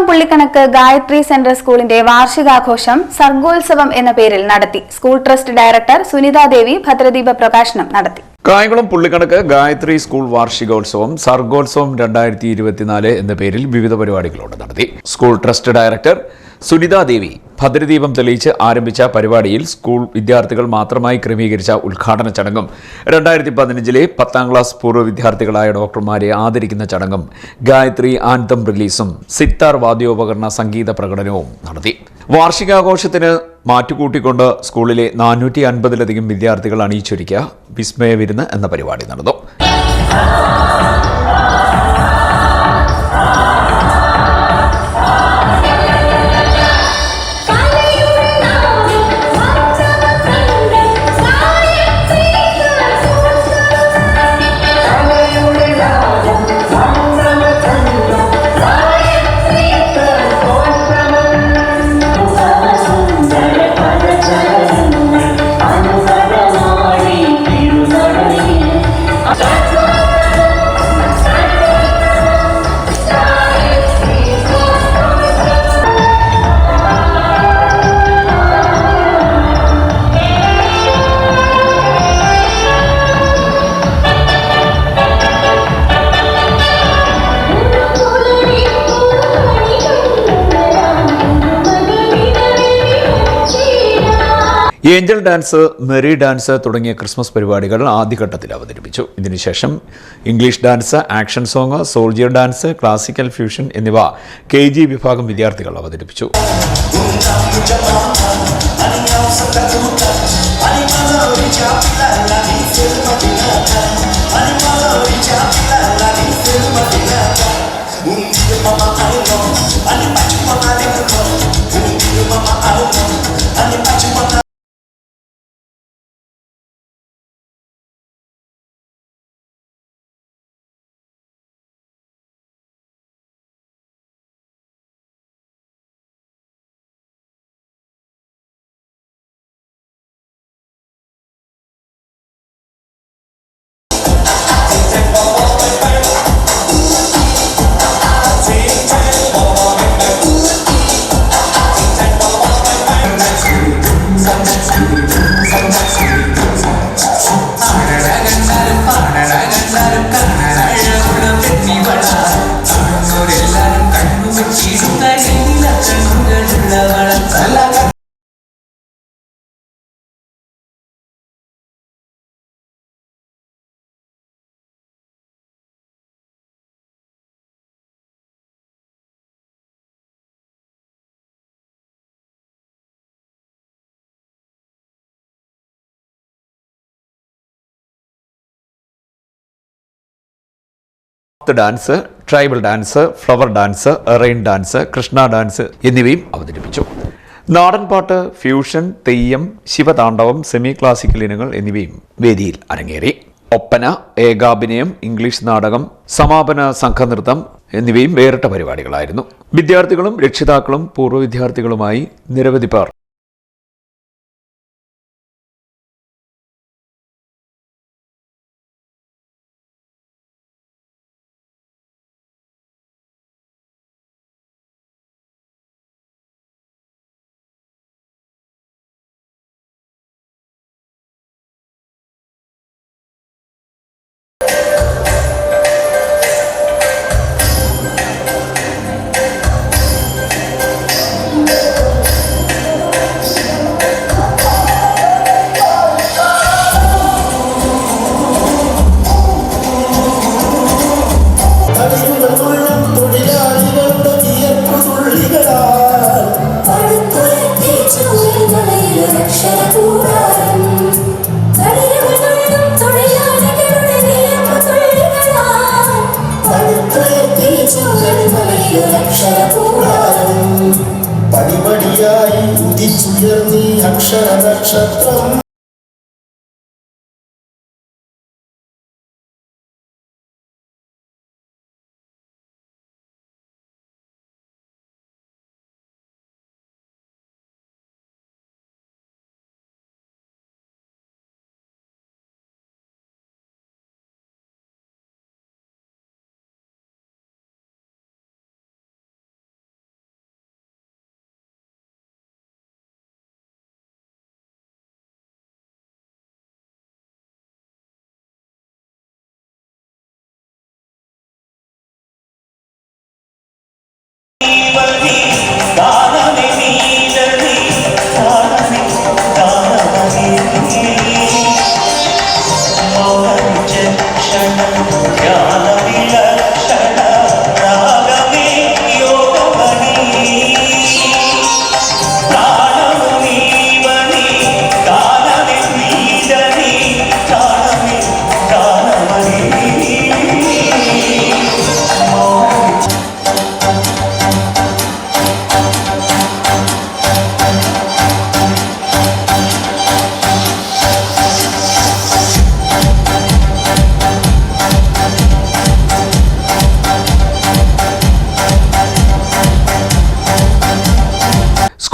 കായംകുളം പുള്ളിക്കണക്ക് Gayathri central സ്കൂളിന്റെ വാർഷികാഘോഷം സർഗോത്സവം എന്ന പേരിൽ നടത്തി. സ്കൂൾ ട്രസ്റ്റ് ഡയറക്ടർ സുനിതാദേവി ഭദ്രദീപ പ്രകാശനം നടത്തി. കായംകുളം പുള്ളിക്കണക്ക് ഗായത്രി സ്കൂൾ വാർഷികോത്സവം സർഗോത്സവം 2024 എന്ന പേരിൽ വിവിധ പരിപാടികളോടെ നടത്തി. സ്കൂൾ ട്രസ്റ്റ് ഡയറക്ടർ സുനിതാദേവി ഭദ്രദീപം തെളിയിച്ച് ആരംഭിച്ച പരിപാടിയിൽ സ്കൂൾ വിദ്യാർത്ഥികൾ മാത്രമായി ക്രമീകരിച്ച ഉദ്ഘാടന ചടങ്ങും 2015 10ാം ക്ലാസ് പൂർവ്വ വിദ്യാർത്ഥികളായ ഡോക്ടർമാരെ ആദരിക്കുന്ന ചടങ്ങും ഗായത്രി ആന്തം റിലീസും സിത്താർ വാദ്യോപകരണ സംഗീത പ്രകടനവും നടത്തി. വാർഷികാഘോഷത്തിന് മാറ്റുകൂട്ടിക്കൊണ്ട് സ്കൂളിലെ 450-ലധികം വിദ്യാർത്ഥികൾ അണിയിച്ചൊരുക്കിയ വിസ്മയ വിരുന്ന് എന്ന പരിപാടി നടന്നു. ഏഞ്ചൽ ഡാൻസ്, മെറി ഡാൻസ് തുടങ്ങിയ ക്രിസ്മസ് പരിപാടികൾ ആദ്യഘട്ടത്തിൽ അവതരിപ്പിച്ചു. ഇതിനുശേഷം English dance, action song, soldier dance, classical fusion എന്നിവ KG വിഭാഗം വിദ്യാർത്ഥികൾ അവതരിപ്പിച്ചു. Dance, tribal dance, flower dance, rain dance, Krishna dance എന്നിവയും അവതരിപ്പിച്ചു. നാടൻപാട്ട്, ഫ്യൂഷൻ, തെയ്യം, ശിവതാണ്ഡവം, സെമി ക്ലാസിക്കൽ ഇനങ്ങൾ എന്നിവയും വേദിയിൽ അരങ്ങേറി. ഒപ്പന, ഏകാഭിനയം, ഇംഗ്ലീഷ് നാടകം, സമാപന സംഘനൃത്തം എന്നിവയും വേറിട്ട പരിപാടികളായിരുന്നു. വിദ്യാർത്ഥികളും രക്ഷിതാക്കളും പൂർവ്വ വിദ്യാർത്ഥികളുമായി നിരവധി പേർ പടിപടിയായി ഉദിച്ചുയർന്നീ അക്ഷര നക്ഷത്രം.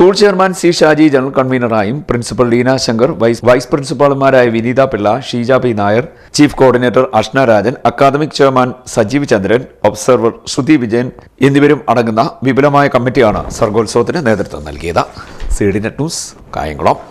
School chairman C Shaji general കൺവീനറായും പ്രിൻസിപ്പൽ ലീന ശങ്കർ, വൈസ് പ്രിൻസിപ്പാൾമാരായ Vineetha Pillai, Sheeja P Nair, chief coordinator Ashna Rajan, academic chairman Sajeev Chandran, observer Shruthi Vijayan എന്നിവരും അടങ്ങുന്ന വിപുലമായ കമ്മിറ്റിയാണ് സർഗോത്സവത്തിന് നേതൃത്വം നൽകിയത്. CDNet news, Kayamkulam.